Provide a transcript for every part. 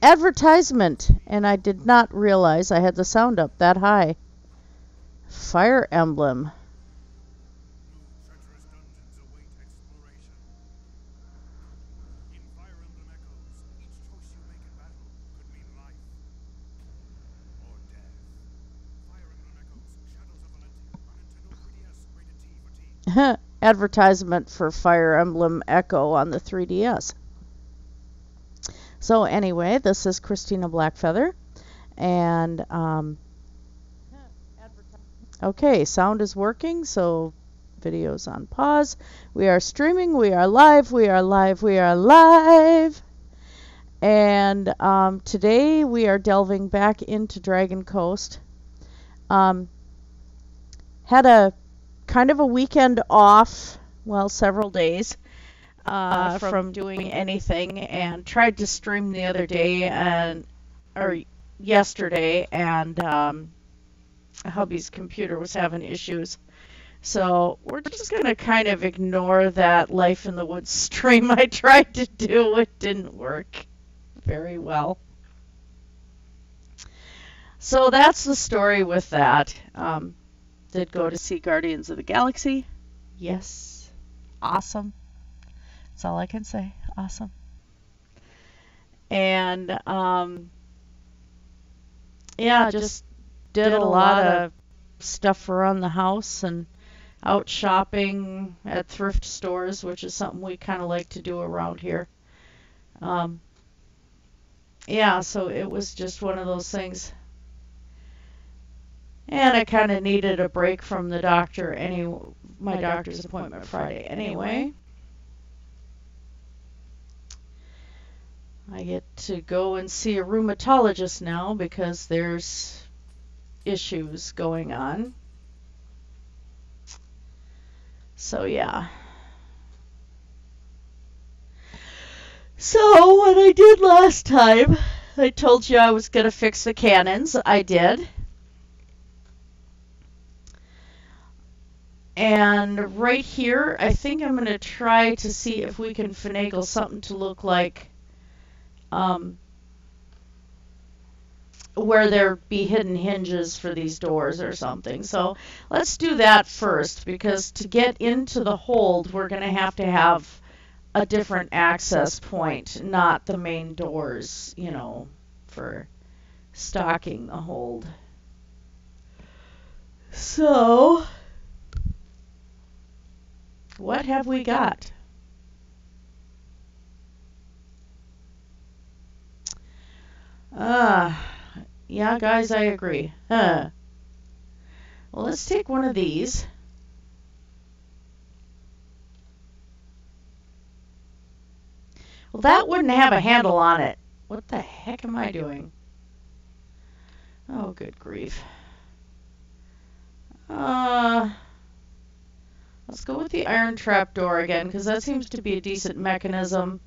Advertisement, and I did not realize I had the sound up that high. Fire Emblem. Treacherous dungeons await exploration. In Fire Emblem Echoes, each choice you make in battle could mean life or death. Fire Emblem Echoes, Shadows of Valentia, on Nintendo 3DS, rated T for teen. Advertisement for Fire Emblem Echo on the 3DS. So anyway, this is Christina Blackfeather, and okay, sound is working, so video's on pause. We are streaming, we are live, we are live, we are live. And today we are delving back into Dragoncoast. Had a kind of a weekend off, well, several days from doing anything, and tried to stream the other day or yesterday, and hubby's computer was having issues. So we're just going to kind of ignore that Life in the Woods stream I tried to do. It didn't work very well. So that's the story with that. Did go to see Guardians of the Galaxy. Yes. Awesome. That's all I can say. Awesome. And yeah, just did a lot of stuff around the house and out shopping at thrift stores, which is something we kind of like to do around here. Yeah, so it was just one of those things. And I kind of needed a break from the doctor, my doctor's appointment Friday anyway. I get to go and see a rheumatologist now because there's issues going on. So yeah. So what I did last time, I told you I was going to fix the cannons. I did. And right here, I think I'm going to try to see if we can finagle something to look like where there be hidden hinges for these doors or something. So let's do that first, because to get into the hold, we're going to have a different access point, not the main doors, for stocking the hold. So what have we got? Yeah, guys, I agree. Well, let's take one of these. Well, that wouldn't have a handle on it. What the heck am I doing? Oh, good grief. Let's go with the iron trap door again, because that seems to be a decent mechanism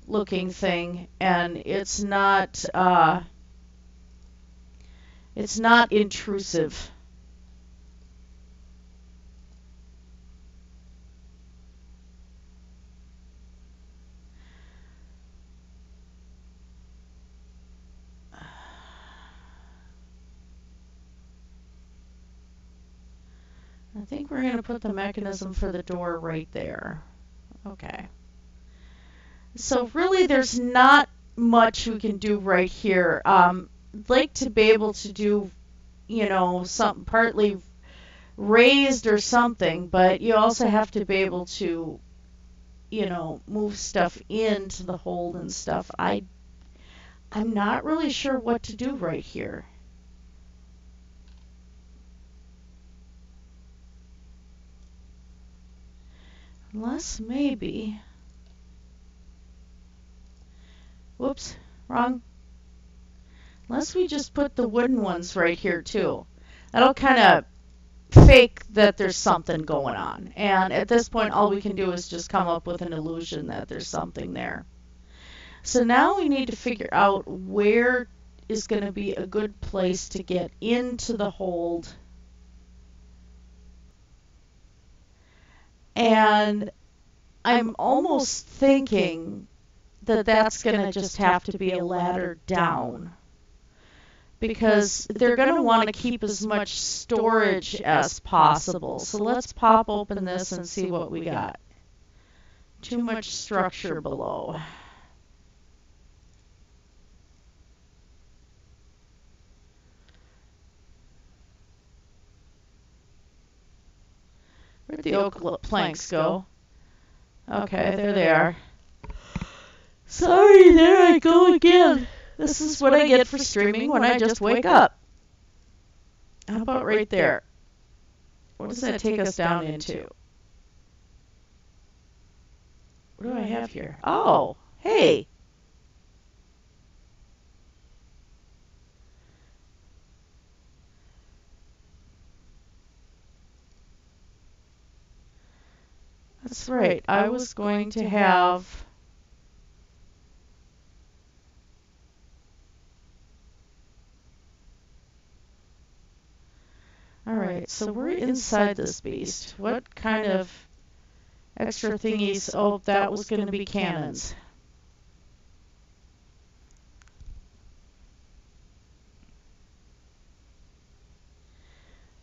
looking thing, and it's not intrusive. I think we're going to put the mechanism for the door right there. Okay. So really there's not much we can do right here. I'd like to be able to do, something partly raised or something, but you also have to be able to, move stuff into the hold and stuff. I'm not really sure what to do right here. Unless maybe... Whoops, wrong. Unless we just put the wooden ones right here too. That'll kind of fake that there's something going on. And at this point, all we can do is just come up with an illusion that there's something there. So now we need to figure out where is going to be a good place to get into the hold. And I'm almost thinking that that's going to just have to be a ladder down, because they're going to want to keep as much storage as possible. So let's pop open this and see what we got. Too much structure below. Where'd the oak planks go? Okay, there they are. Sorry, there I go again. This is what I get for streaming when I just wake up. How about right there? What does that take us down into? What do I have here? Oh, hey. That's right. I was going to have... All right, so we're inside this beast. What kind of extra thingies? Oh, that was going to be cannons.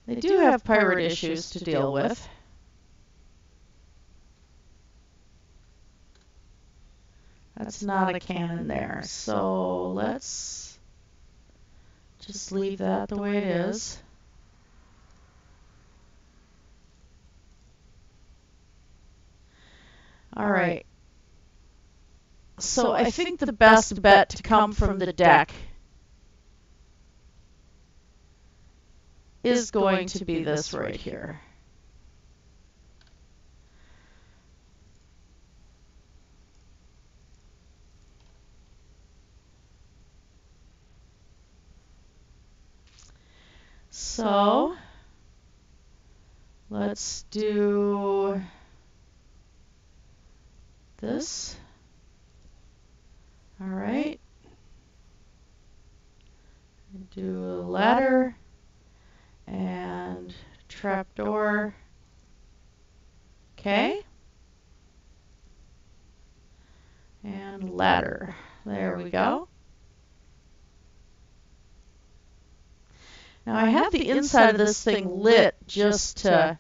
They do have pirate issues to deal with. That's not a cannon there. So let's just leave that the way it is. All right. So I think the best bet to come from the deck is going to be this right here. So let's do this. All right. Do a ladder and trapdoor. Okay. And ladder. There we go. Now I have the inside of this thing lit just to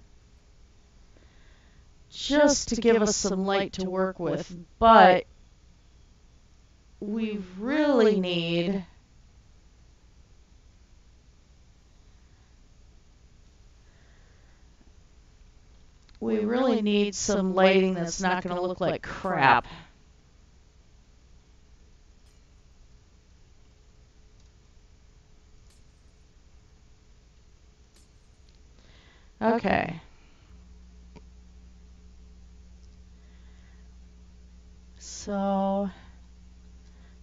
give us some light to work with, but we really need some lighting that's not going to look like crap. Okay. So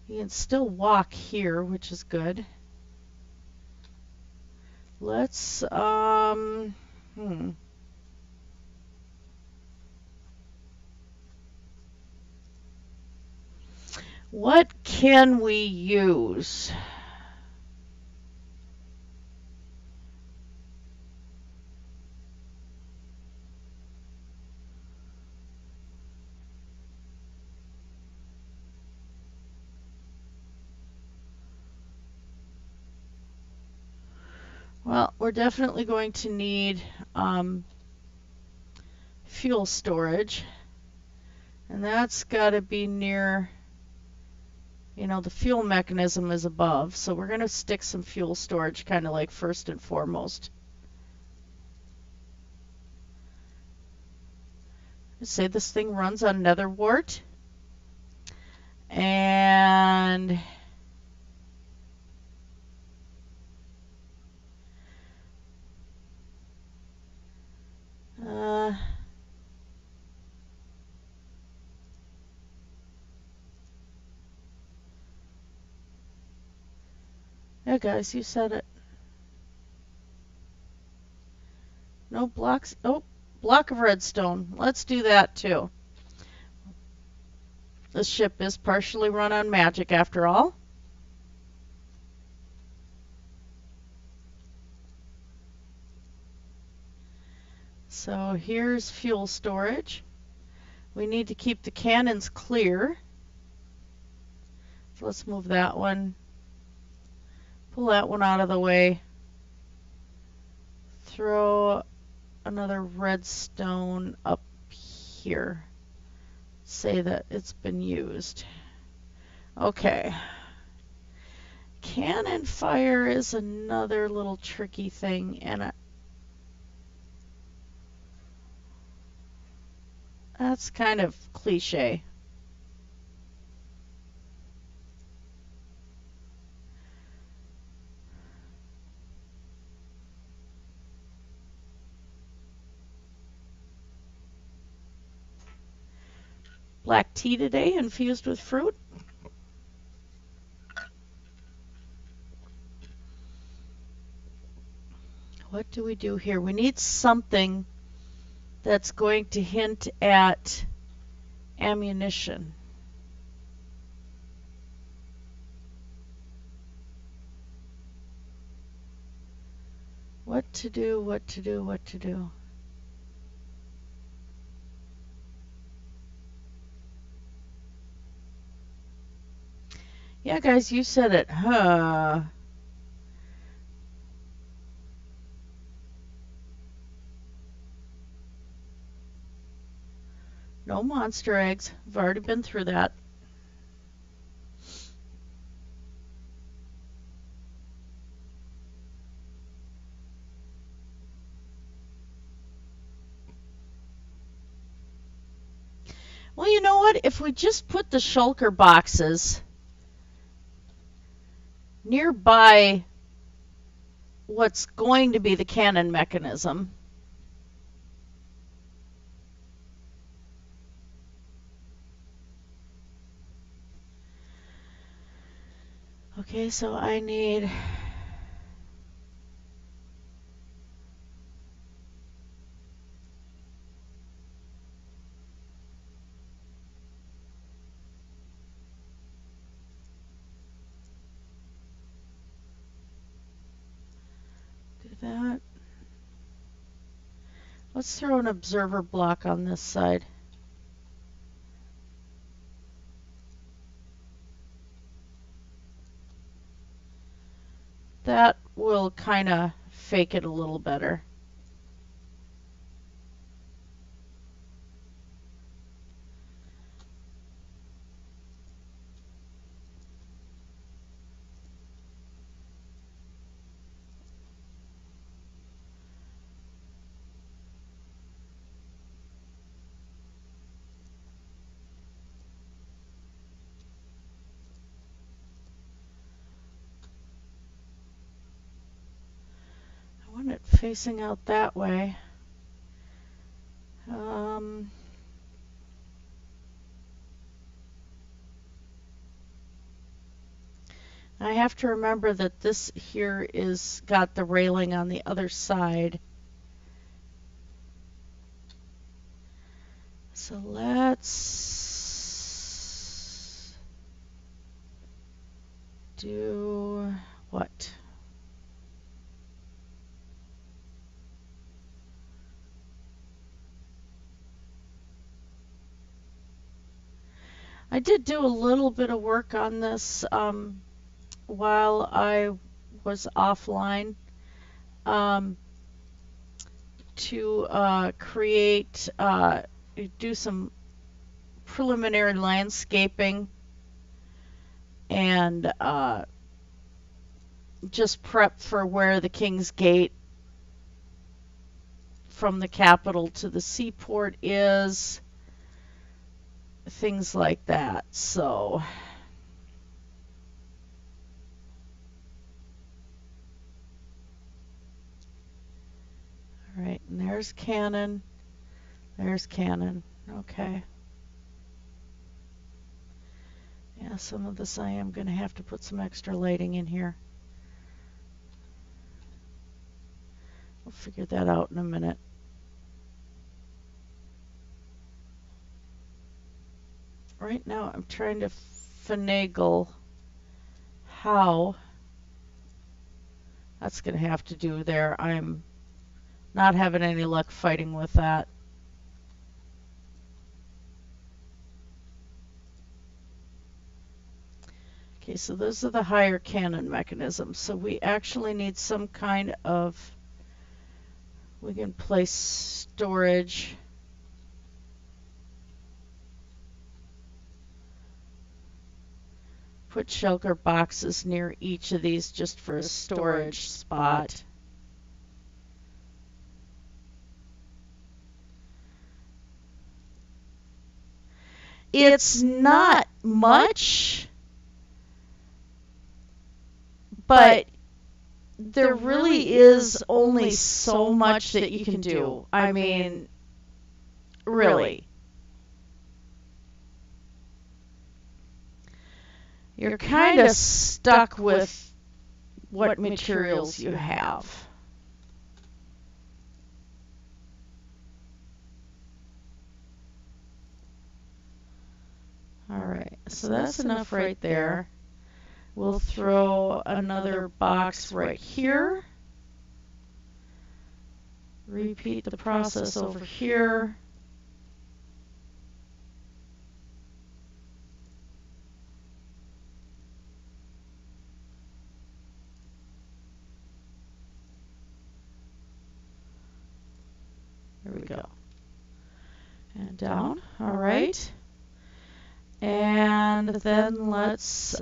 you can still walk here, which is good. Let's what can we use? Well, we're definitely going to need fuel storage, and that's got to be near, you know, the fuel mechanism is above, so we're going to stick some fuel storage kind of like first and foremost. Say this thing runs on nether wart, and yeah, guys, you said it. No blocks. Oh, block of redstone. Let's do that too. This ship is partially run on magic after all. So here's fuel storage. We need to keep the cannons clear. So let's move that one. Pull that one out of the way. Throw another redstone up here. Say that it's been used. Okay. Cannon fire is another little tricky thing, and that's kind of cliche. Black tea today infused with fruit. What do we do here? We need something that's going to hint at ammunition. What to do, what to do, what to do. Yeah, guys, you said it. Huh. No monster eggs. I've already been through that. Well, you know what? If we just put the shulker boxes nearby what's going to be the cannon mechanism. Okay, so I need that. Let's throw an observer block on this side. That will kind of fake it a little better. I want it facing out that way. I have to remember that this here is got the railing on the other side. So let's do what? I did do a little bit of work on this while I was offline to create, do some preliminary landscaping and just prep for where the King's Gate from the capital to the seaport is, things like that. So all right, and there's cannon. There's cannon. Okay. Yeah, some of this I am going to have to put some extra lighting in here. We'll figure that out in a minute. Right now I'm trying to finagle how that's going to have to do there. I'm not having any luck fighting with that. Okay, so those are the higher cannon mechanisms. So we actually need some kind of, we can place storage. Put shulker boxes near each of these just for a storage spot. It's not much, but there really is only so much that you can do. I mean, really. You're kind of stuck with what materials you have. All right, so that's enough right there. We'll throw another box right here. Repeat the process over here. There we go. And down. All right. And then let's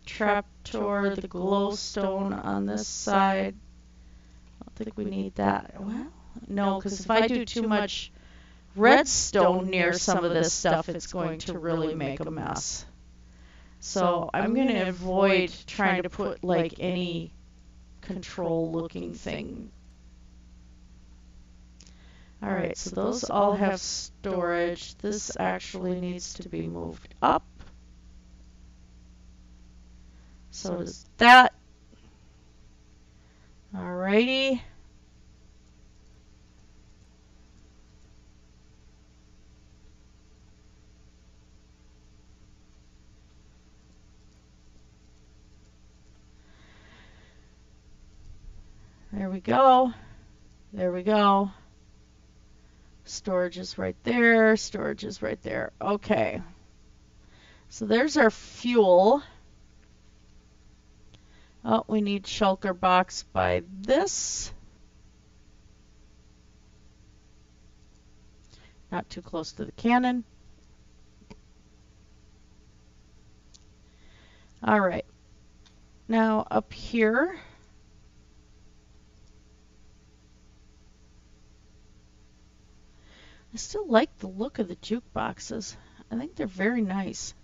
trapdoor the glowstone on this side. I don't think we need that. Well, no, because if I do too much redstone near some of this stuff, it's going to really make a mess. So I'm going to avoid trying to put like any control looking thing. All right, so those all have storage. This actually needs to be moved up. So does that. All righty. There we go. There we go. Storage is right there. Storage is right there. Okay. So there's our fuel. Oh, we need shulker box by this. Not too close to the cannon. All right. Now up here. I still like the look of the jukeboxes. I think they're very nice.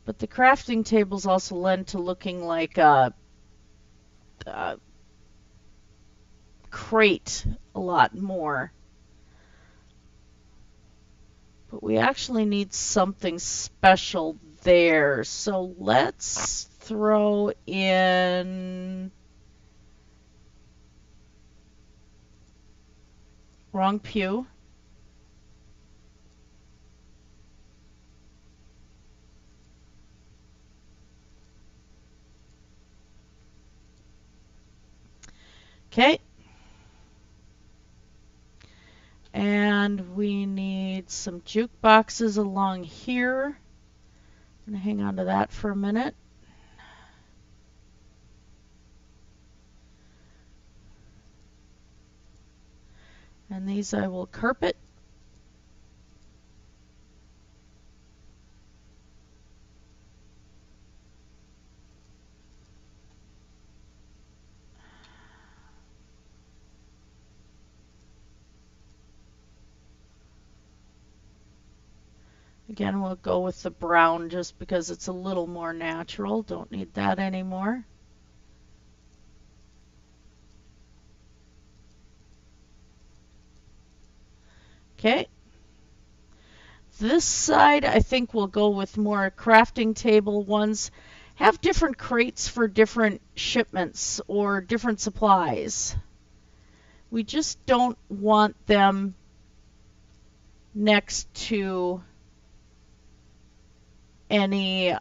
But the crafting tables also lend to looking like a crate a lot more. But we actually need something special there. So let's throw in... Wrong pew. Okay. And we need some jukeboxes along here. I'm going to hang on to that for a minute. And these I will carpet. Again, we'll go with the brown just because it's a little more natural. Don't need that anymore. Okay. This side, I think we'll go with more crafting table ones. Have different crates for different shipments or different supplies. We just don't want them next to any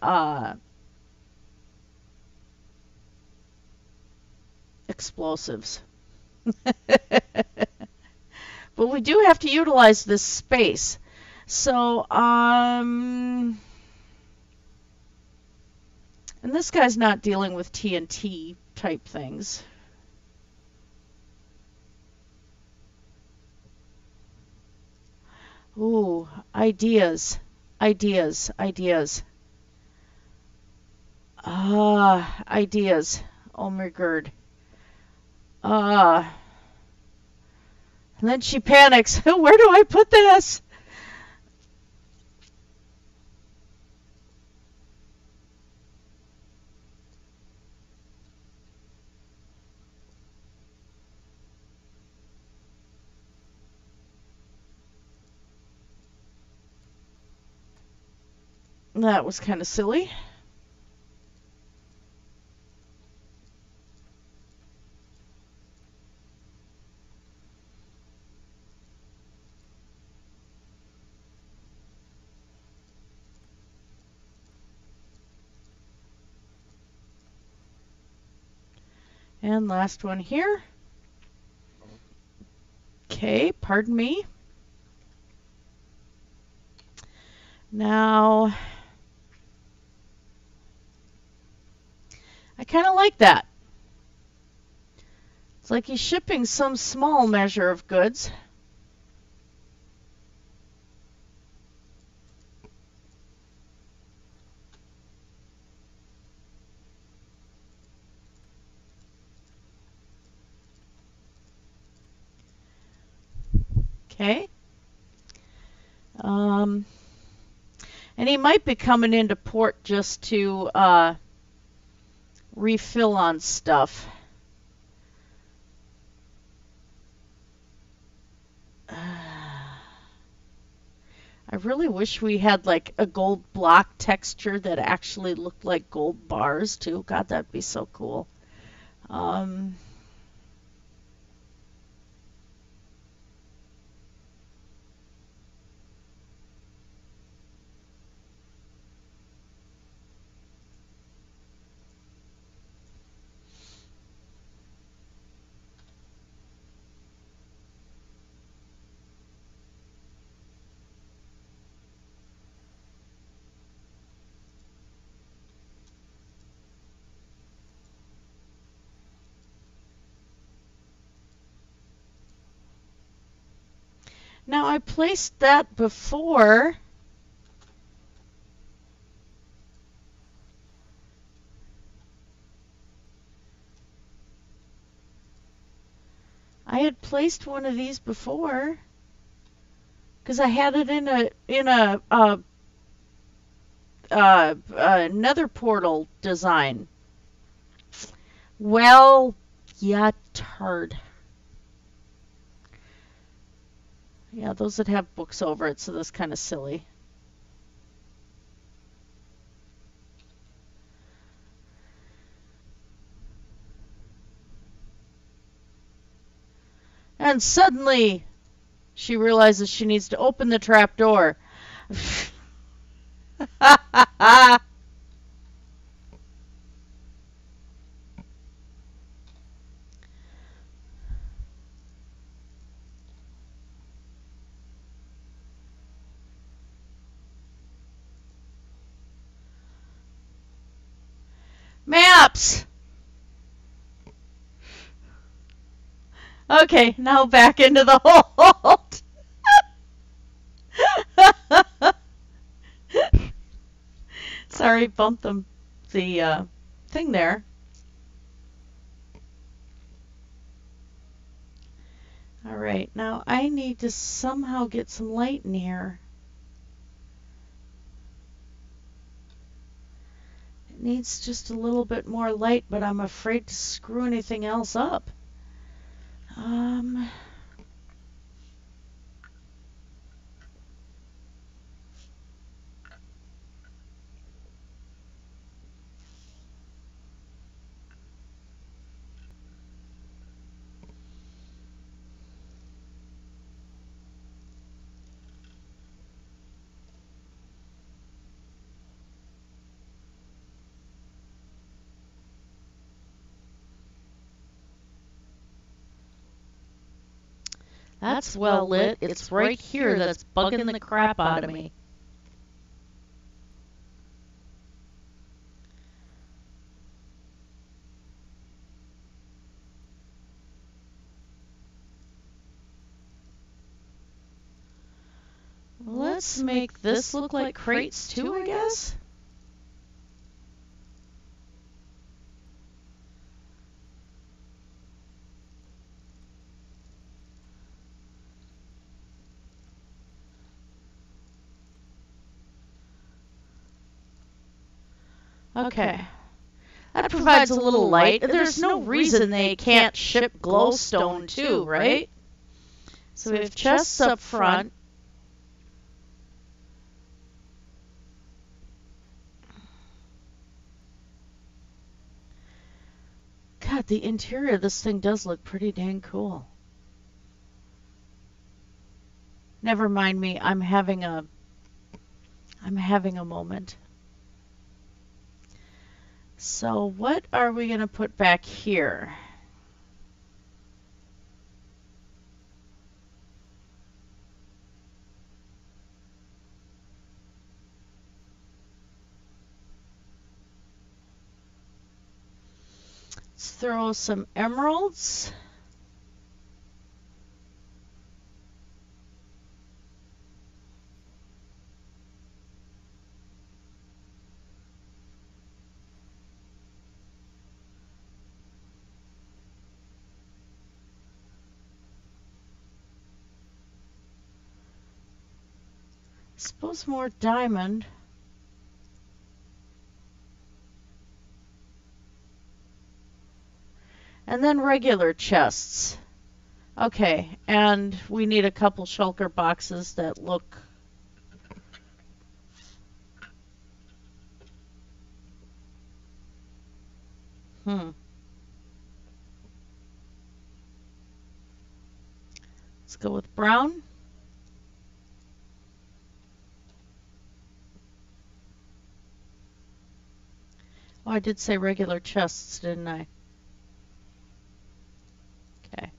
explosives. But we do have to utilize this space. So, and this guy's not dealing with TNT type things. Ooh, ideas, ideas, ideas. Ideas. Oh my god. Ah. And then she panics. Where do I put this? That was kind of silly. And last one here. Okay, pardon me. Now, I kind of like that. It's like he's shipping some small measure of goods. Okay. And he might be coming into port just to refill on stuff. I really wish we had like a gold block texture that actually looked like gold bars too. God, that'd be so cool. Um, Now I placed that before. I had placed one of these before because I had it in a nether portal design. Well, yeah, turd. Yeah, those that have books over it, so that's kind of silly. And suddenly, she realizes she needs to open the trap door. Maps! Okay, now back into the hold. Sorry, bumped the thing there. Alright, now I need to somehow get some light in here. It needs just a little bit more light, but I'm afraid to screw anything else up. Um, That's well lit. It's right here that's bugging the crap out of me. Let's make this look like crates too, I guess. Okay. That provides a little light. There's no reason they can't ship glowstone too, right? So we have chests up front. God, the interior of this thing does look pretty dang cool. Never mind me. I'm having a moment. So what are we going to put back here? Let's throw some emeralds. Suppose more diamond. And then regular chests. Okay, and we need a couple shulker boxes that look... Let's go with brown. Oh, I did say regular chests, didn't I? Okay.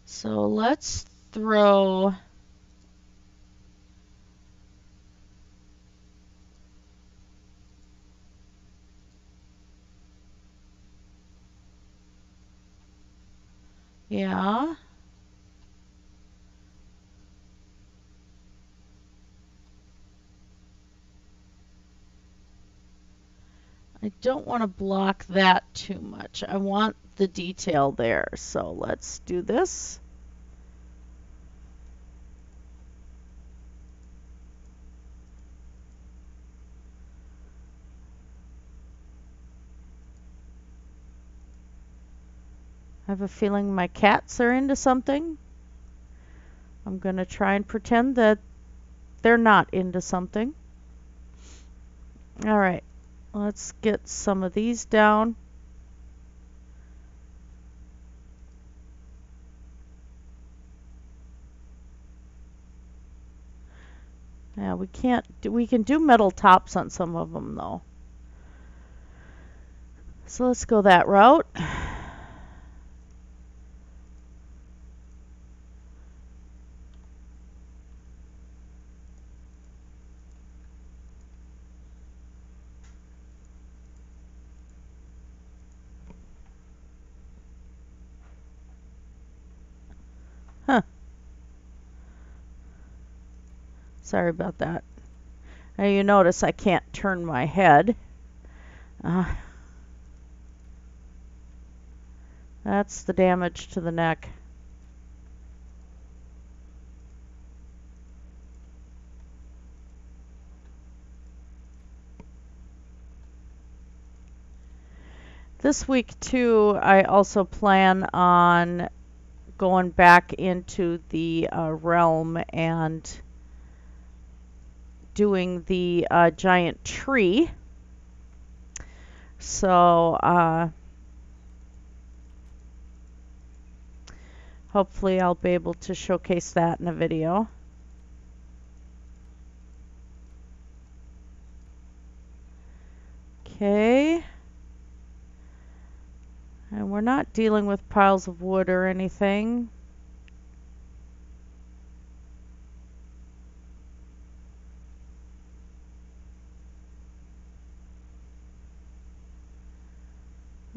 So let's throw... Yeah. I don't want to block that too much. I want the detail there. So let's do this. I have a feeling my cats are into something. I'm going to try and pretend that they're not into something. All right, let's get some of these down. Yeah, we can do metal tops on some of them though. So let's go that route. Huh. Sorry about that. Now you notice I can't turn my head. That's the damage to the neck. This week too, I also plan on going back into the realm and doing the giant tree. So hopefully I'll be able to showcase that in a video. Okay. And we're not dealing with piles of wood or anything.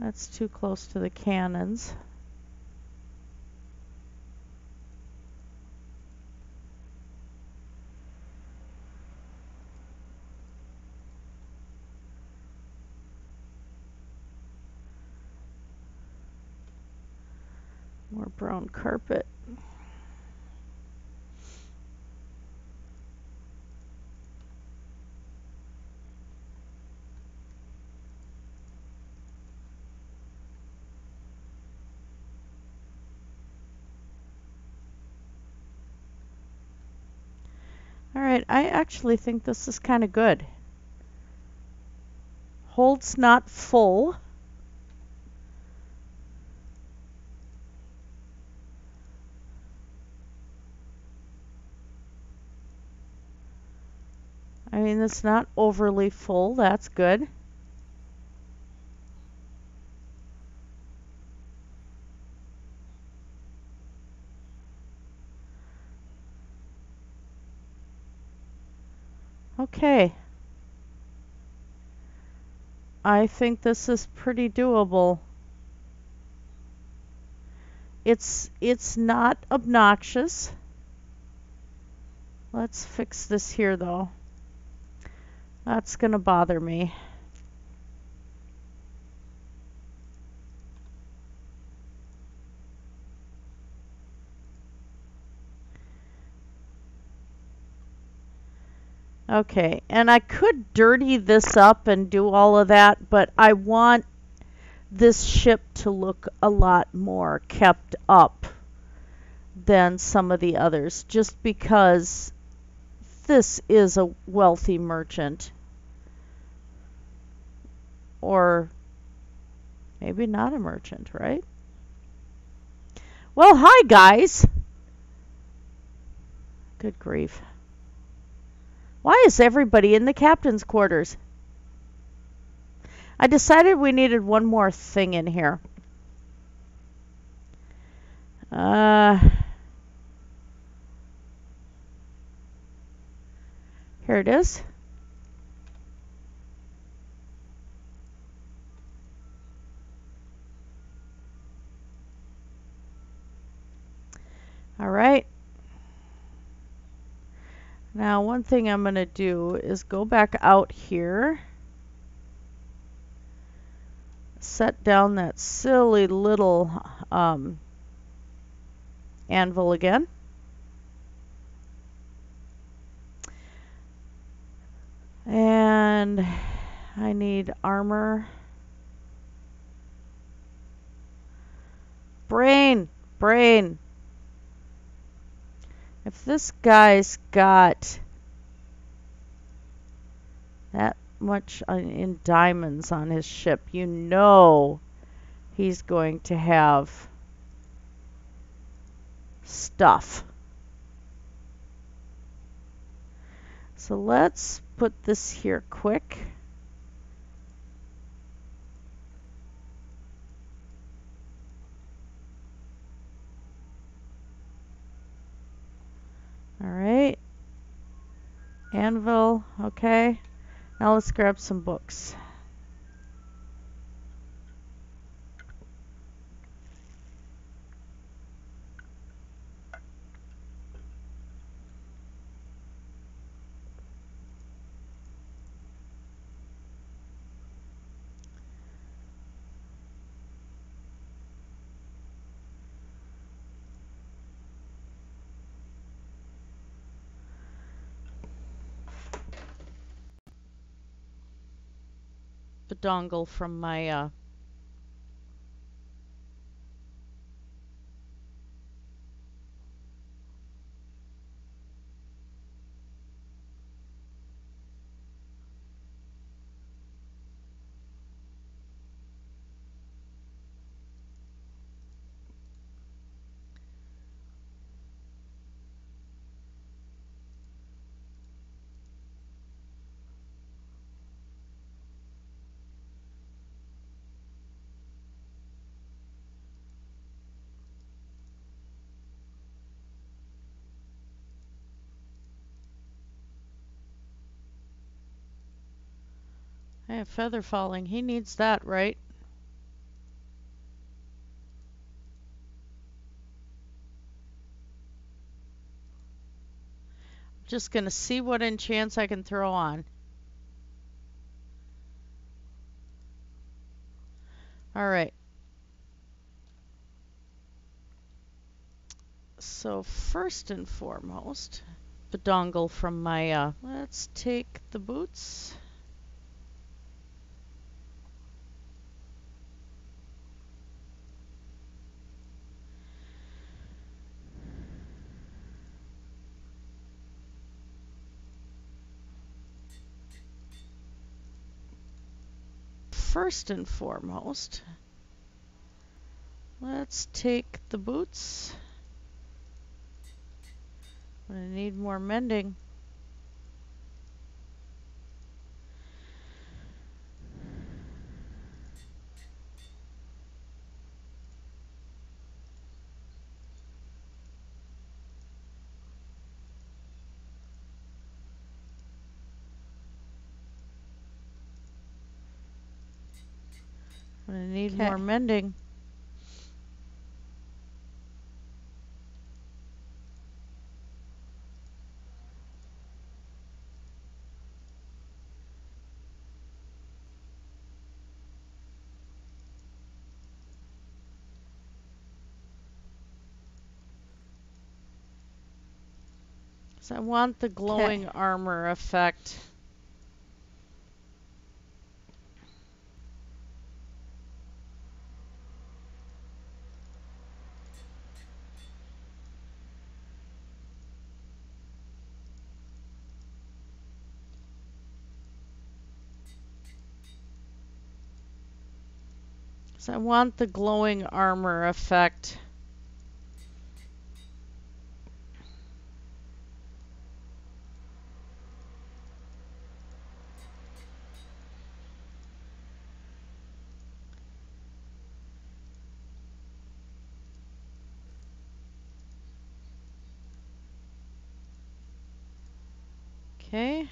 That's too close to the cannons. More brown carpet. All right, I actually think this is kind of good. Hold's not full. I mean, it's not overly full. That's good. Okay. I think this is pretty doable. It's not obnoxious. Let's fix this here though. That's gonna bother me. Okay, and I could dirty this up and do all of that, but I want this ship to look a lot more kept up than some of the others, just because this is a wealthy merchant. Or maybe not a merchant, right? Well, hi guys! Good grief. Why is everybody in the captain's quarters? I decided we needed one more thing in here. Here it is. All right. Now, one thing I'm going to do is go back out here. Set down that silly little anvil again. And I need armor. Brain! Brain! If this guy's got that much in diamonds on his ship, you know he's going to have stuff. So let's put this here quick. All right. Anvil, okay. Now let's grab some books. The dongle from my feather falling. He needs that, right? Just going to see what enchants I can throw on. All right. So first and foremost, the dongle from my, let's take the boots. First and foremost, let's take the boots. I'm going to need more mending. I'm going to need more mending. So I want the glowing armor effect. So I want the glowing armor effect. Okay.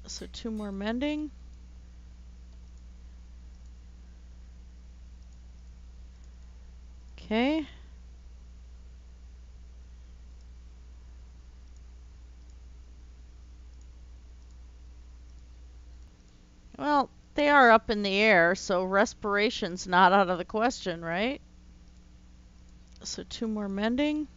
So 2 more mending. Okay. Well, they are up in the air, so respiration's not out of the question, right? So 2 more mending.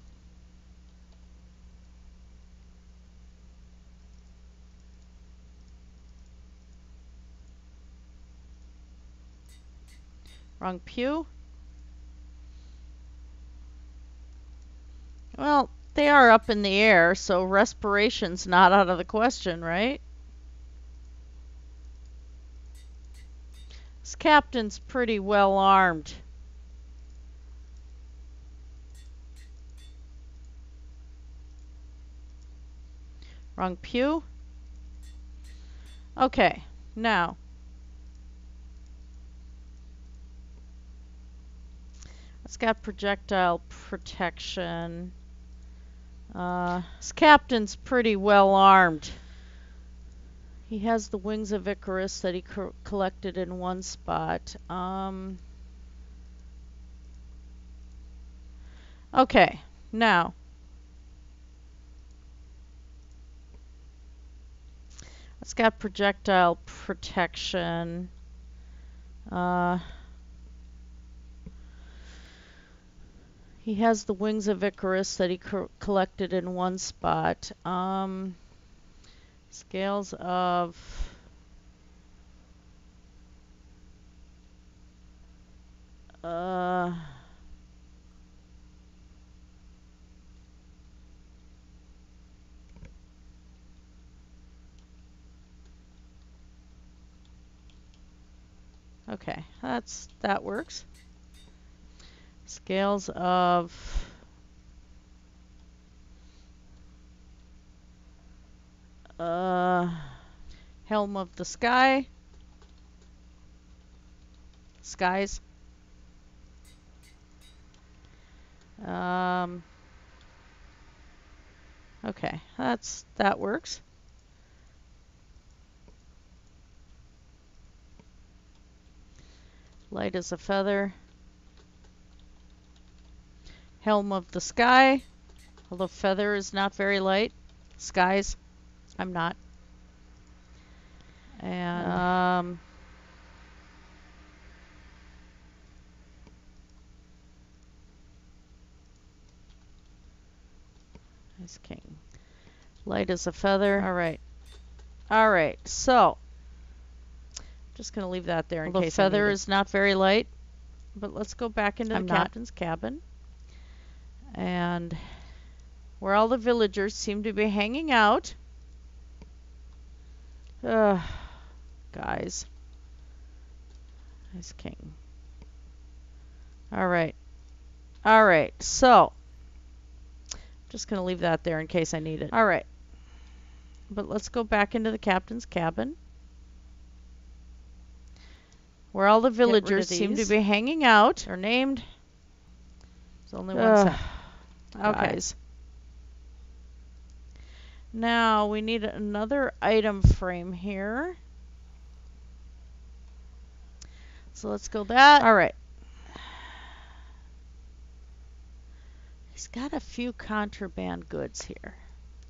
Wrong pew. Well, they are up in the air, so respiration's not out of the question, right? This captain's pretty well armed. Wrong pew. Okay, now. It's got projectile protection. This captain's pretty well armed. He has the wings of Icarus that he collected in one spot. Okay, now. It's got projectile protection. He has the wings of Icarus that he collected in one spot. Scales of... Okay, that works. Scales of Helm of the Sky. Skies. Okay, that works. Light as a feather. Helm of the sky. Although feather is not very light. Skies, I'm not. And nice king. Light as a feather. All right. All right. So just going to leave that there in case feather is not very light. But let's go back into the captain's cabin. And where all the villagers seem to be hanging out. Guys. Nice king. All right. All right. So just going to leave that there in case I need it. All right. But let's go back into the captain's cabin. Where all the villagers seem to be hanging out. Are named. There's only one set. Okay. Guys. Now we need another item frame here. So let's go that. All right. He's got a few contraband goods here.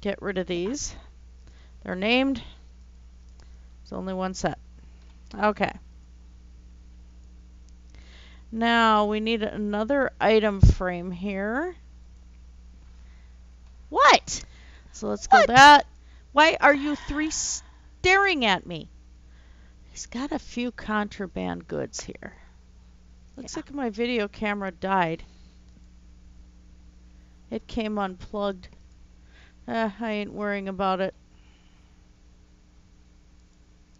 Get rid of these. They're named. There's only one set. Okay. Now we need another item frame here. What? So let's go that. Why are you three staring at me? He's got a few contraband goods here. Looks like my video camera died. It came unplugged. I ain't worrying about it.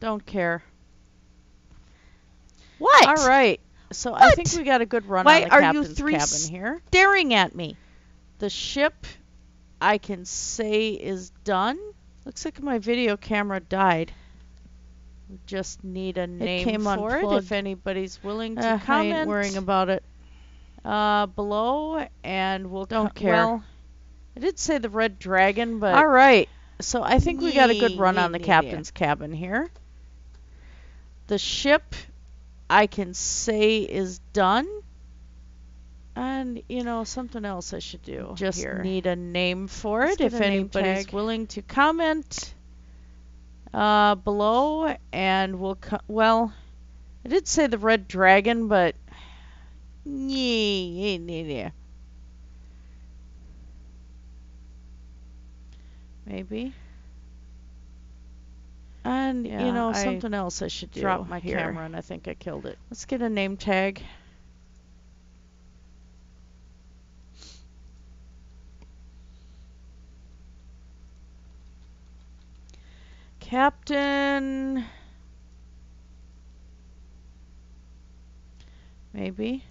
Don't care. What? All right. So what? I think we got a good run on the captain's cabin here. Staring at me. The ship, I can say, is done. Looks like my video camera died. We just need a name for it. If anybody's willing to comment. I ain't worrying about it. Below, and we'll don't care. Well, I did say the Red Dragon, but all right. So I think we got a good run on the captain's cabin here. The ship, I can say, is done. And, you know, something else I should do. Just need a name for it. If anybody's willing to comment below, and we'll well, I did say the Red Dragon, but yeah. Maybe. And, you know, something else I should do. Drop my camera, and I think I killed it. Let's get a name tag. Captain. Maybe.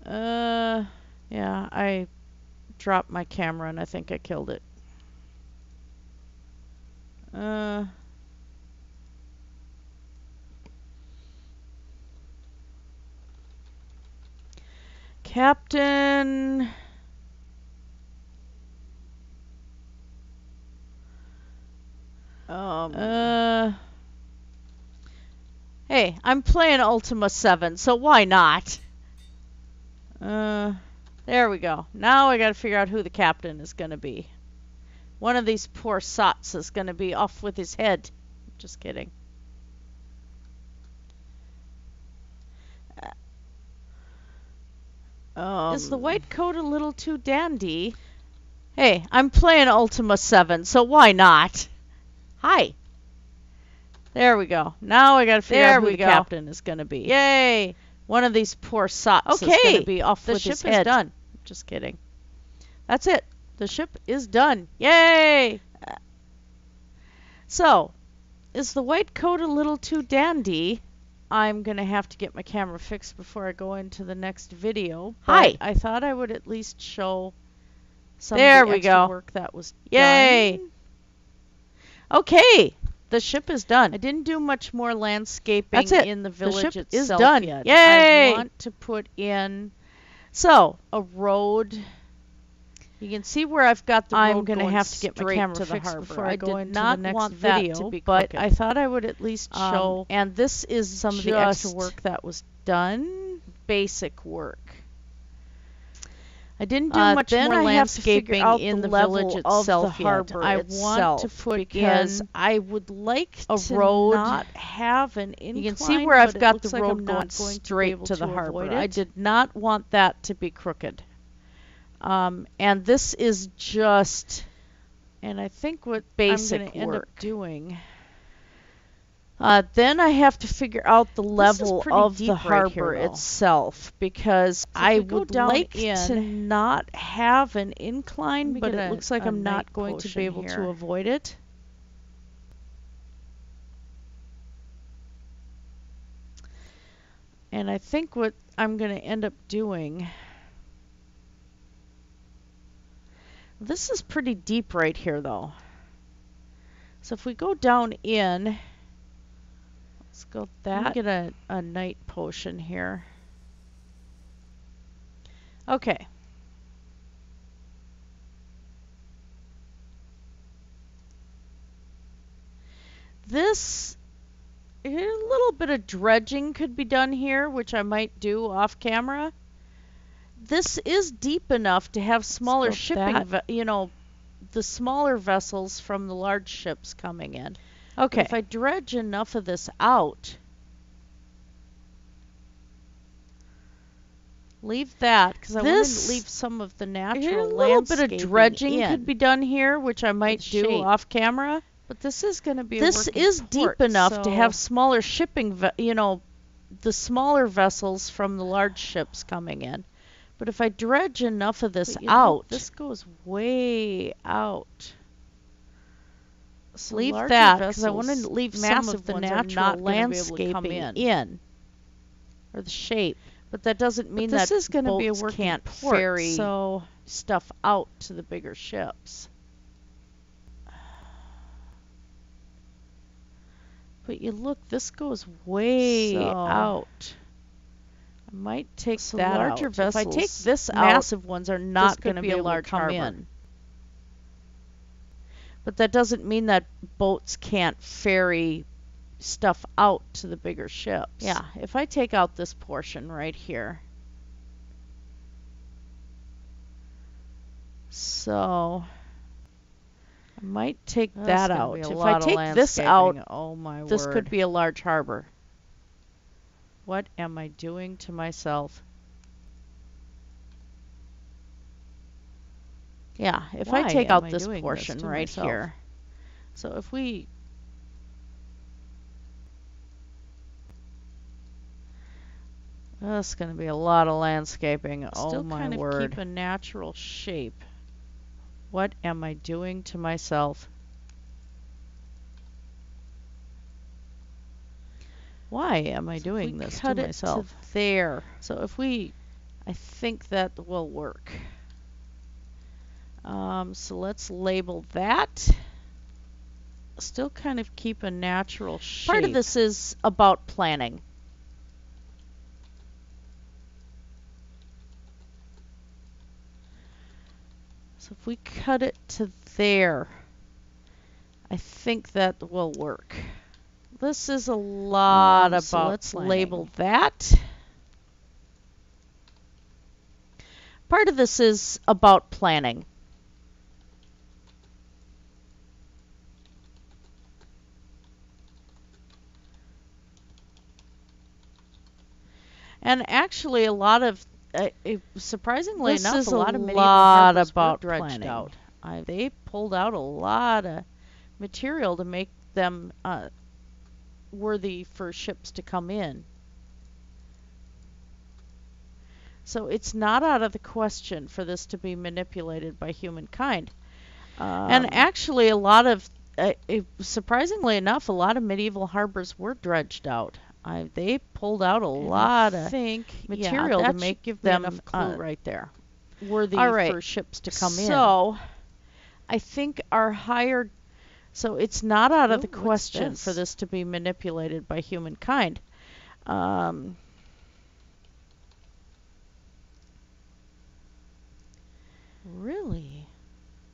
Yeah, I dropped my camera and I think I killed it. Captain. Hey, I'm playing Ultima 7, so why not? There we go. Now I gotta figure out who the captain is gonna be. One of these poor sots is gonna be off with his head. Just kidding. Is the white coat a little too dandy? Hey, I'm playing Ultima 7, so why not? Hi. There we go. Now I gotta figure out who the captain is gonna be. Yay! One of these poor sots is gonna be off with his head. The ship is done. Just kidding. That's it. The ship is done. Yay! So, is the white coat a little too dandy? I'm gonna have to get my camera fixed before I go into the next video. Hi. I thought I would at least show some of the extra work that was done. Okay. The ship is done. I didn't do much more landscaping in the village itself is done. Yet. Yay! I want to put in a road You can see where I've got the road I'm gonna going have to get my straight camera to the fixed harbor. before I go did into not the next want video, that to be but crooked. I thought I would at least show and this is some of the extra work that was done. basic work. I didn't do much then more I have to figure landscaping out in the the level village of the itself harbor yet. I want itself to put because in I would like a to road. not have an incline. You can see where I've but it got looks the like road I'm going not going straight to the avoid harbor. it. I did not want that to be crooked. And this is just, and I think what basic I'm going to end up work. doing. Then I have to figure out the level pretty of deep the right harbor here, though. itself because So if I we go would down like in, to not have an incline, Let me but get it a- looks like a I'm night not going to be potion able to here. avoid it. And I think what I'm going to end up doing. This is pretty deep right here, though. So if we go down in, let's go Let me that. get a night potion here. Okay. This, a little bit of dredging could be done here, which I might do off camera. This is deep enough to have smaller shipping, the smaller vessels from the large ships coming in. Okay. If I dredge enough of this out, leave that because I want to leave some of the natural a little bit of dredging could be done here, which I might do shape. off camera. But this is going to be This a working is port, deep enough to have so- smaller shipping, the smaller vessels from the large ships coming in. But if I dredge enough of this But, you know, out, this goes way out. So leave larger that because I want vessels, to leave some massive of the ones are natural not gonna be able to come landscaping in. or the shape. But that doesn't mean This that is going to be a boats working can't port, ferry so stuff out to the bigger ships. But you look, this goes way out. I might take So that larger out. If I take vessels, this out, massive ones are not could going to be be a able to large come harbor. in. But that doesn't mean that boats can't ferry stuff out to the bigger ships. Yeah, if I take out this portion right here. So I might take That's that gonna out. be a If lot I of take this out, landscaping. Oh my this word. could be a large harbor. What am I doing to myself? Yeah, if Why I take am out I this doing this portion to right myself? here. So if we That's going to be a lot of landscaping. still Oh my kind of word. keep a natural shape. What am I doing to myself? Why am I So if doing we this to cut it myself? there. So if we, I think that will work. so let's label that. Still kind of keep a natural shape. Part of this is about planning. So if we cut it to there, I think that will work. This is a lot So about let's planning. label that. Part of this is about planning. And actually, a lot of, surprisingly This enough, is a lot of medieval lot harbors were about dredged planning. out. They pulled out a lot of material to make them worthy for ships to come in. So it's not out of the question for this to be manipulated by humankind. And actually, a lot of, surprisingly enough, a lot of medieval harbors were dredged out. They pulled out a lot of material to make them enough clue right there. worthy All right, for ships to come in. So I think our higher, so it's not out of the Ooh, what's question this? for this to be manipulated by humankind. Really?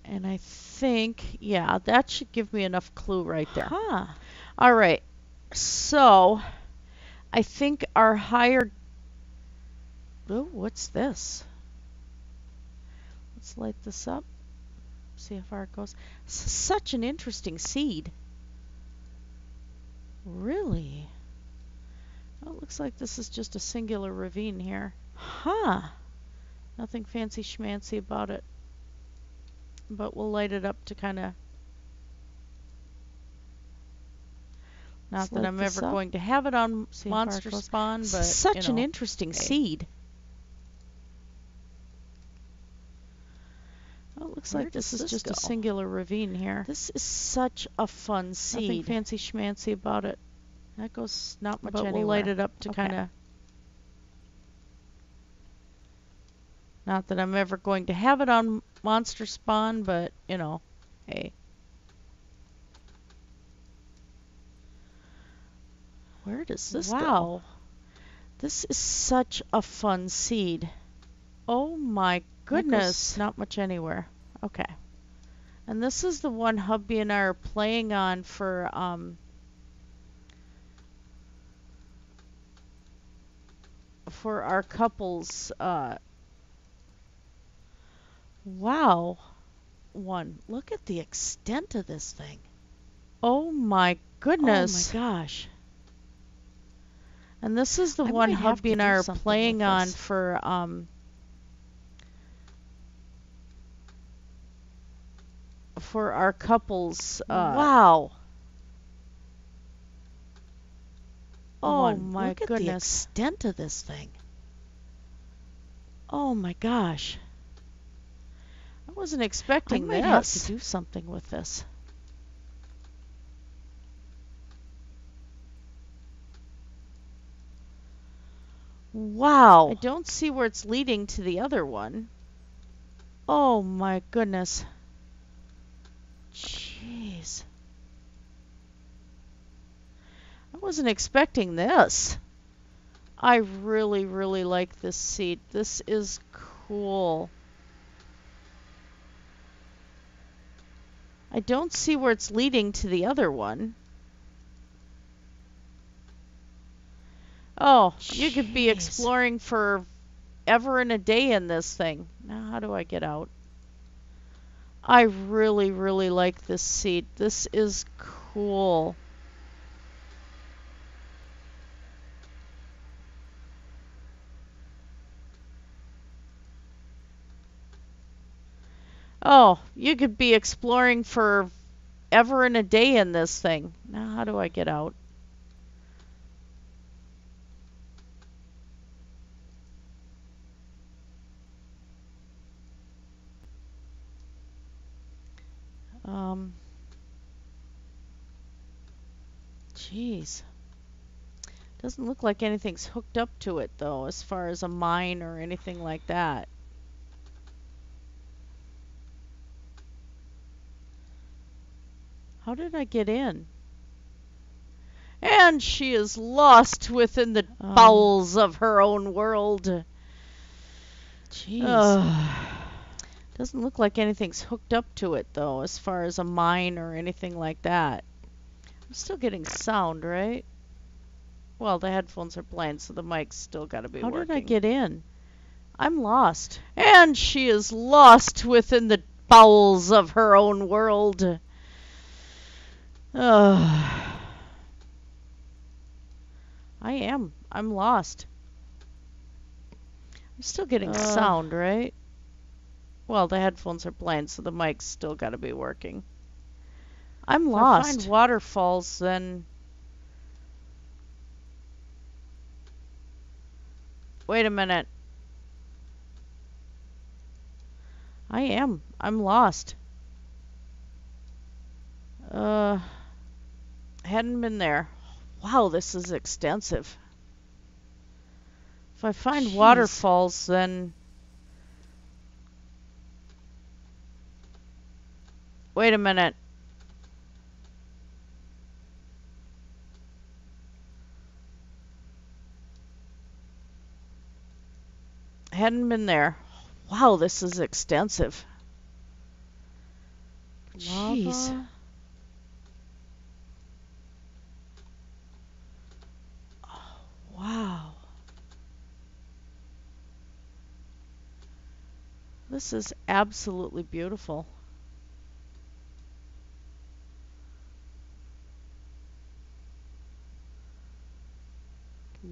And I think, yeah, that should give me enough clue right there. Huh. All right. So, I think our higher... Oh, what's this? Let's light this up. See how far it goes. Such an interesting seed. Really? Oh, it looks like this is just a singular ravine here. Huh. Nothing fancy schmancy about it. But we'll light it up to kind of... Not that I'm ever going to have it on Monster Spawn, but such an interesting seed. Oh, it looks like this is just a singular ravine here. This is such a fun seed. Nothing fancy schmancy about it. That goes not much But anywhere. we'll light it up to kind of... Not that I'm ever going to have it on Monster Spawn, but, you know, hey. Where does this go? Wow. This is such a fun seed. Oh my goodness. Not much anywhere. Okay. And this is the one hubby and I are playing on for our couples wow one. Look at the extent of this thing. Oh my goodness. Oh my gosh. And this is the one hubby and I are playing on for our couples wow. Oh my Look at goodness. the extent of this thing. Oh my gosh. I wasn't expecting I might this. have to do something with this. Wow. I don't see where it's leading to the other one. Oh my goodness. Jeez. I wasn't expecting this. I really, really like this seed. This is cool. I don't see where it's leading to the other one. Oh, you could be exploring for ever and a day in this thing. Now, how do I get out? I really, really like this seed. This is cool. Oh, you could be exploring for ever and a day in this thing. Now, how do I get out? Jeez. Doesn't look like anything's hooked up to it, though, as far as a mine or anything like that. How did I get in? And she is lost within the bowels of her own world. Jeez. Doesn't look like anything's hooked up to it, though, as far as a mine or anything like that. I'm still getting sound, right? Well, the headphones are playing, so the mic's still got to be working. How did I get in? I'm lost. And she is lost within the bowels of her own world. I am. I'm lost. I'm still getting sound, right? Well, the headphones are playing, so the mic's still got to be working. I'm lost. If I find waterfalls, then... Wait a minute. I am. I'm lost. Hadn't been there. Wow, this is extensive. If I find waterfalls, then... Wait a minute. Hadn't been there. Wow, this is extensive. Jeez. Lava. Oh, wow. This is absolutely beautiful.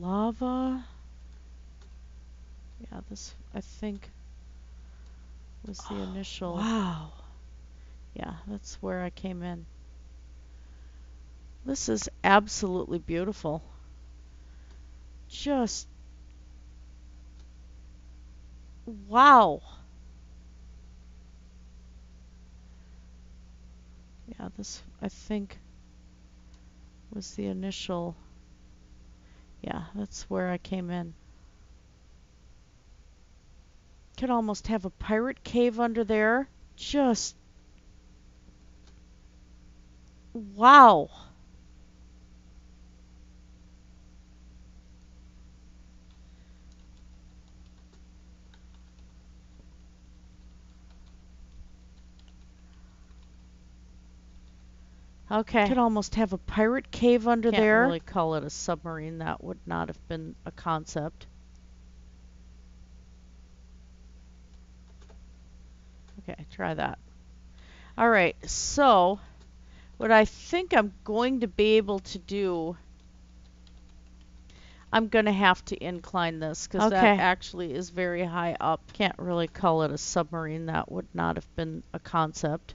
Lava. Yeah, this, I think, was the initial. Wow. Yeah, that's where I came in. This is absolutely beautiful. Just, wow. Yeah, this, I think, was the initial. Yeah, that's where I came in. Could almost have a pirate cave under there. Just, wow. Okay. Could almost have a pirate cave under Can't there. really call it a submarine. That would not have been a concept. Okay, try that. All right, so what I think I'm going to be able to do, I'm going to have to incline this because that actually is very high up. Can't really call it a submarine. That would not have been a concept.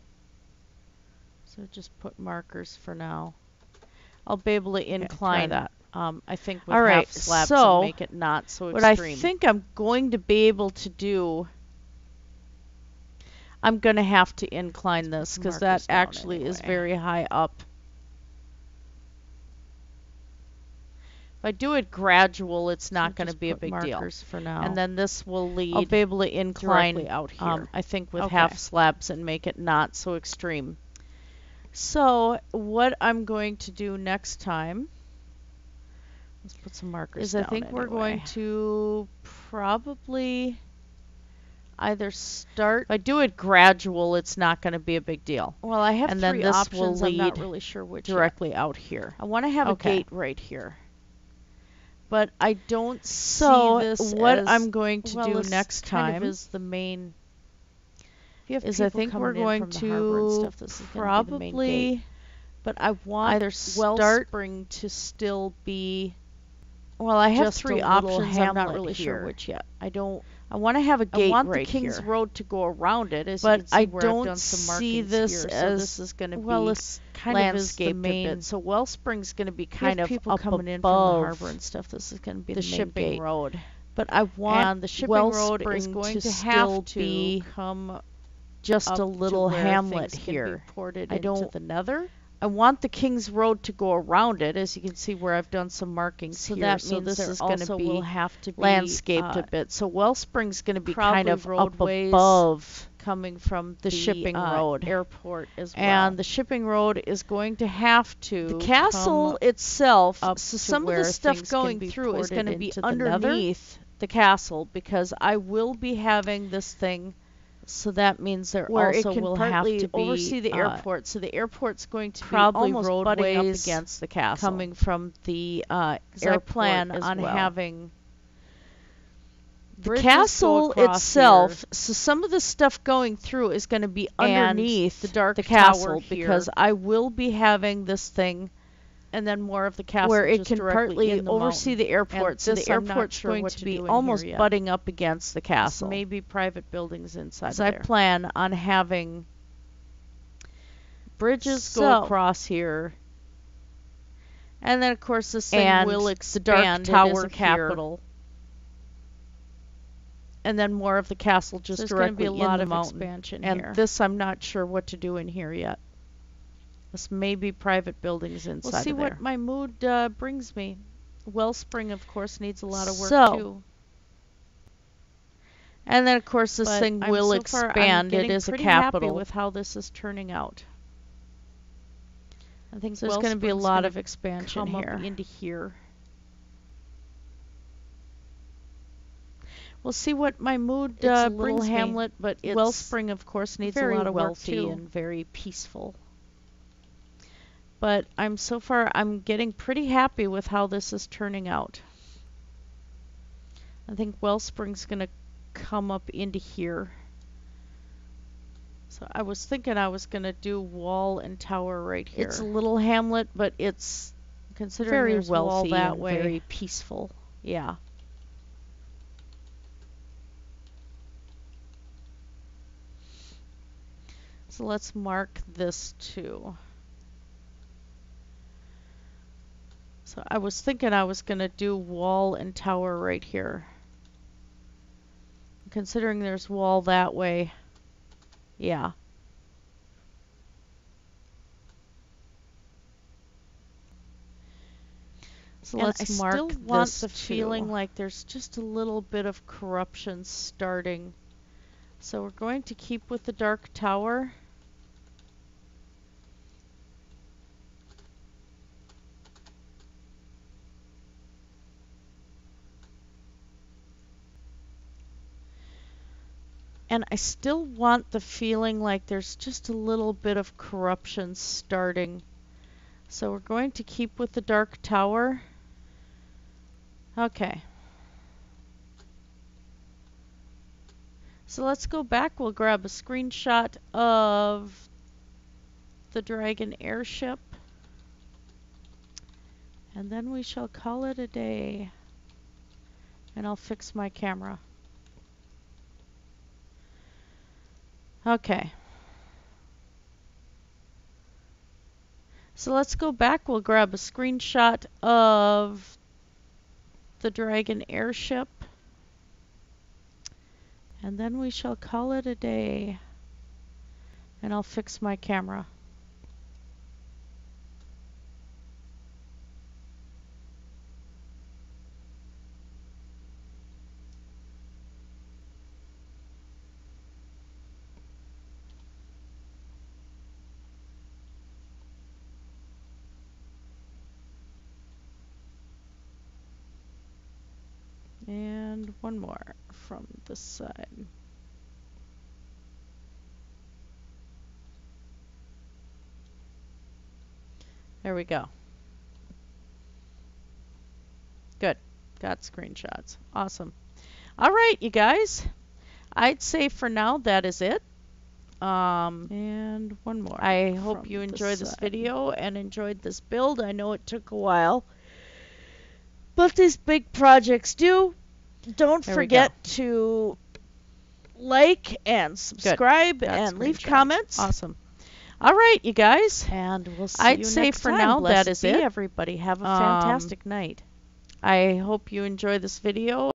So just put markers for now. I'll be able to incline that. I think with half slabs and make it not so extreme. What I think I'm going to be able to do, I'm going to have to incline this because that actually is very high up. If I do it gradual, it's not going to be a big deal. For now. And then this will lead. I'll be able to incline directly out here. I think with half slabs and make it not so extreme. So what I'm going to do next time, let's put some markers is down I think we're going to probably either start. If I do it gradual, it's not going to be a big deal. Well, I have and three then this options. Will lead I'm not really sure which directly out here. I want to have a gate right here, but I don't see this. So what as, I'm going to do this next kind time of is the main. Is I think we're going to probably, but I want either Wellspring to still be. Well, I have just three a options. I'm not hamlet really here. sure which yet. I want to have a gate I want right the King's here. Road to go around it, as But you can see I where don't I've done some see markings this here. as So this is going to well. be This kind landscape of is the main. a bit. So Wellspring's going to be kind of people up coming in above from the harbor and stuff. This is going to be the main shipping gate. road. But I want And the shipping Wellspring road is going to to have have to to come just a little hamlet here. I into don't. the Nether. I want the King's Road to go around it, as you can see where I've done some markings So here. that So means this there is going to also be will have to be landscaped a bit. So Wellspring's going to be kind probably of up roadways above coming from the shipping road. airport as well. And the shipping road is going to have to. The castle itself, up so to some of where the stuff things can going be through is going to ported be into the Nether. underneath the castle, because I will be having this thing So that means there where also it can will have partly to be oversee the airport. So the airport's going to probably be almost butting up roadways against the castle. coming from the I airport plan as on well. having The bridges go castle across itself, here, so some of the stuff going through is going to be and underneath the dark the tower castle, here, because I will be having this thing and then more of the castle where it just can directly partly in the oversee mountain. the airport. And So this the I'm not airport's sure going what to to be do in almost here yet. butting up against the castle. Maybe private buildings inside So of I there. plan on having Bridges go So- across here. And then, of course, this thing and will the expand. dark It is tower a capital. and then more of the castle just So there's going to directly be a lot in the of mountain. expansion And here. this I'm not sure what to do in here yet. This may be private buildings inside We'll see of there. what my mood brings me. Wellspring, of course, needs a lot of work, So, too. And then, of course, this But thing I'm will so far, I'm expand. It getting is a pretty capital. happy with how this is turning out. I think So there's going to be a Wellspring's lot gonna of expansion come here. up into here. We'll see what my mood It's a little brings me. hamlet, but It's Wellspring, of course, needs a very lot of work wealthy too, and very peaceful. But I'm getting pretty happy with how this is turning out. I think Wellspring's gonna come up into here. So I was thinking I was gonna do wall and tower right here. It's a little hamlet, but it's considering very there's wall wealthy that and way. very Peaceful. Yeah. So let's mark this too. So I was thinking I was gonna do wall and tower right here. Considering there's wall that way. Yeah. So And let's I mark still want the feeling like there's just a little bit of corruption starting. So we're going to keep with the dark tower. And I still want the feeling like there's just a little bit of corruption starting. So we're going to keep with the dark tower. Okay. So let's go back. We'll grab a screenshot of the Dragon airship. And then we shall call it a day. And I'll fix my camera. Okay. So let's go back. We'll grab a screenshot of the Dragon airship. And then we shall call it a day. And I'll fix my camera. And one more from this side. There we go. Good. Got screenshots. Awesome. All right, you guys. I'd say for now that is it. And one more. I hope you enjoyed this video and enjoyed this build. I know it took a while. But these big projects do. Don't forget to like and subscribe and leave comments. Awesome. All right, you guys. And we'll see you next time. I'd say for now that is it. Everybody have a fantastic night. I hope you enjoy this video.